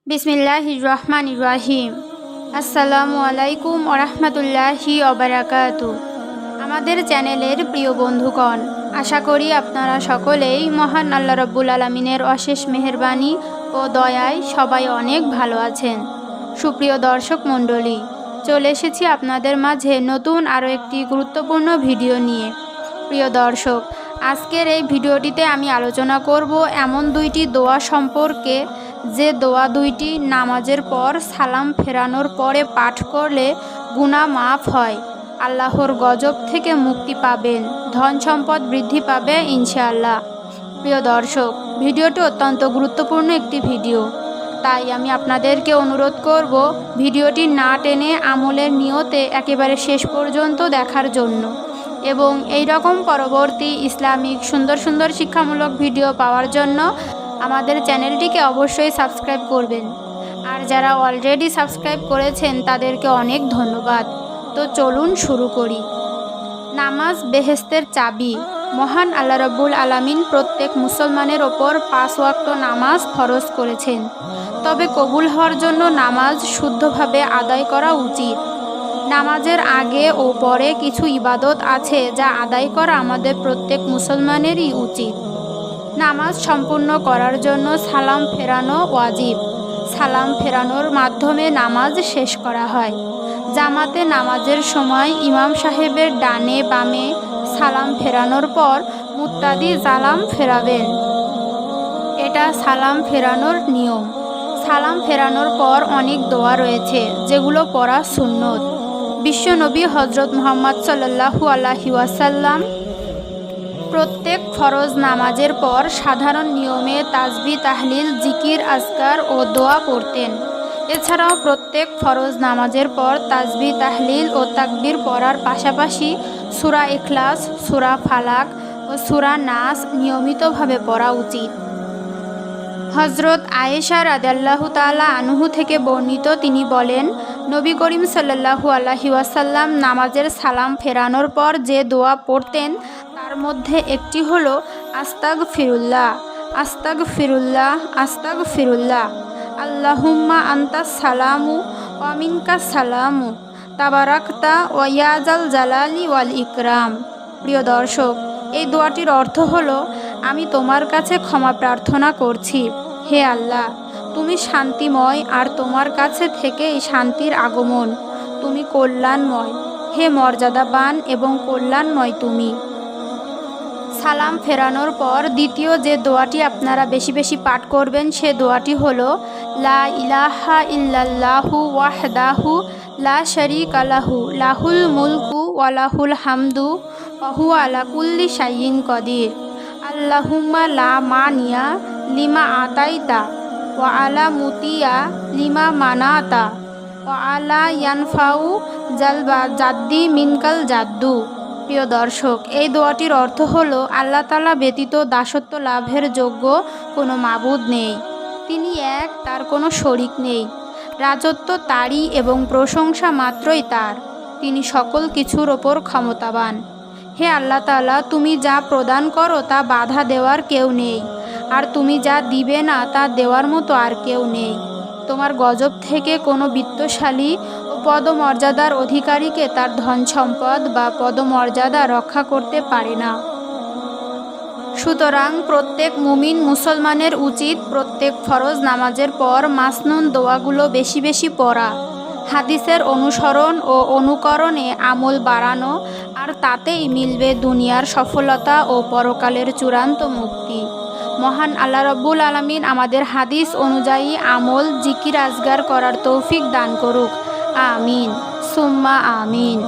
বিসমিল্লাহির রহমানির রহিম। আসসালামু আলাইকুম ওরহমতুল্লাহি ওবারাকাতু। আমাদের চ্যানেলের প্রিয় বন্ধুগণ, আশা করি আপনারা সকলেই মহান আল্লাহ রব্বুল আলমিনের অশেষ মেহেরবানি ও দয়ায় সবাই অনেক ভালো আছেন। সুপ্রিয় দর্শক মণ্ডলী, চলে এসেছি আপনাদের মাঝে নতুন আরও একটি গুরুত্বপূর্ণ ভিডিও নিয়ে। প্রিয় দর্শক, আজকের এই ভিডিওটিতে আমি আলোচনা করব এমন দুইটি দোয়া সম্পর্কে, যে দোয়া দুইটি নামাজের পর সালাম ফেরানোর পরে পাঠ করলে গুনাহ মাফ হয়, আল্লাহর গজব থেকে মুক্তি পাবেন, ধন সম্পদ বৃদ্ধি পাবে ইনশাআল্লাহ। প্রিয় দর্শক, ভিডিওটি অত্যন্ত গুরুত্বপূর্ণ একটি ভিডিও, তাই আমি আপনাদেরকে অনুরোধ করব ভিডিওটি না টেনে আমলের নিয়তে একেবারে শেষ পর্যন্ত দেখার জন্য, এবং এই রকম পরবর্তী ইসলামিক সুন্দর সুন্দর শিক্ষামূলক ভিডিও পাওয়ার জন্য আমাদের চ্যানেলটিকে অবশ্যই সাবস্ক্রাইব করবেন। আর যারা অলরেডি সাবস্ক্রাইব করেছেন তাদেরকে অনেক ধন্যবাদ। তো চলুন শুরু করি। নামাজ বেহেশতের চাবি। মহান আল্লাহ রব্বুল আলামিন প্রত্যেক মুসলমানের ওপর 5 ওয়াক্ত নামাজ ফরজ করেছেন। তবে কবুল হওয়ার জন্য নামাজ শুদ্ধভাবে আদায় করা উচিত। নামাজের আগে ও পরে কিছু ইবাদত আছে যা আদায় করা আমাদের প্রত্যেক মুসলমানেরই উচিত। নামাজ সম্পূর্ণ করার জন্য সালাম ফেরানো ওয়াজিব। সালাম ফেরানোর মাধ্যমে নামাজ শেষ করা হয়। জামাতে নামাজের সময় ইমাম সাহেবের ডানে বামে সালাম ফেরানোর পর মুত্তাদি সালাম ফেরাবেন। এটা সালাম ফেরানোর নিয়ম। সালাম ফেরানোর পর অনেক দোয়া রয়েছে যেগুলো পড়া সুন্নত। বিশ্বনবী হজরত মুহাম্মদ সাল্লাল্লাহু আলাইহি ওয়াসাল্লাম প্রত্যেক ফরজ নামাজের পর সাধারণ নিয়মে তাসবিহ, তাহলিল, জিকির, আজকার ও দোয়া পড়তেন। এছাড়াও প্রত্যেক ফরজ নামাজের পর তাসবিহ, তাহলিল ও তাকবীর পড়ার পাশাপাশি সূরা ইখলাস, সূরা ফালাক ও সূরা নাস নিয়মিতভাবে পড়া উচিত। হজরত আয়েশা রাদিয়াল্লাহু তাআলা আনহু থেকে বর্ণিত, তিনি বলেন, নবী করিম সাল্লাল্লাহু আলাইহি ওয়াসাল্লাম নামাজের সালাম ফেরানোর পর যে দোয়া পড়তেন তার মধ্যে একটি হলো আস্তাগফিরুল্লাহ, আস্তাগফিরুল্লাহ, আস্তাগফিরুল্লাহ, আল্লাহুম্মা আনতাস সালামু ওয়া মিনকাস সালামু তাবারাকতা ওয়া ইয়া জাল জালালি ওয়াল ইকরাম। প্রিয় দর্শক, এই দোয়াটির অর্থ হলো, আমি তোমার কাছে ক্ষমা প্রার্থনা করছি। হে আল্লাহ, তুমি শান্তিময় আর তোমার কাছে থেকেই শান্তির আগমন। তুমি কল্যাণময়, হে মর্যাদাবান এবং কল্যাণময় তুমি। সালাম ফেরানোর পর দ্বিতীয় যে দোয়াটি আপনারা বেশি বেশি পাঠ করবেন সে দোয়াটি হলো, লা ইলাহা ইল্লাল্লাহু ওয়াহদাহু লা শারীকা লাহু লাহুল মুলকু ওয়া লাহুল হামদু ওয়া হুয়া আলা কুল্লি শাইইন কদির। আল্লাহুম্মা লা মানিয়া লিমা আতাইতা ওয়া আলা মুতিয়া লিমা মানাতা ওয়া আলা ইয়ানফাউ জালবা জাদ্দি মিনকাল জাদ্দু। প্রিয় দর্শক, এই দোয়াটির অর্থ হলো, আল্লাহ তাআলা ব্যতীত দাসত্ব লাভের যোগ্য কোনো মাবুদ নেই। তিনি এক, তার কোনো শরিক নেই। রাজত্ব তারই এবং প্রশংসা মাত্রই তার। তিনি সকল কিছুর ওপর ক্ষমতাবান। হে আল্লাহ তাআলা, তুমি যা প্রদান করো তা বাধা দেওয়ার কেউ নেই, আর তুমি যা দিবে না তা দেওয়ার মতো আর কেউ নেই। তোমার গজব থেকে কোনো বিত্তশালী ও পদমর্যাদার অধিকারীকে তার ধন সম্পদ বা পদমর্যাদা রক্ষা করতে পারে না। সুতরাং প্রত্যেক মুমিন মুসলমানের উচিত প্রত্যেক ফরজ নামাজের পর মাসনুন দোয়াগুলো বেশি বেশি পড়া, হাদিসের অনুসরণ ও অনুকরণে আমল বাড়ানো, আর তাতেই মিলবে দুনিয়ার সফলতা ও পরকালের চূড়ান্ত মুক্তি। মহান আল্লাহ রব্বুল আলামিন আমাদের হাদিস অনুযায়ী আমল, জিকির, আজগার করার তৌফিক দান করুক। আমিন সুম্মা আমিন।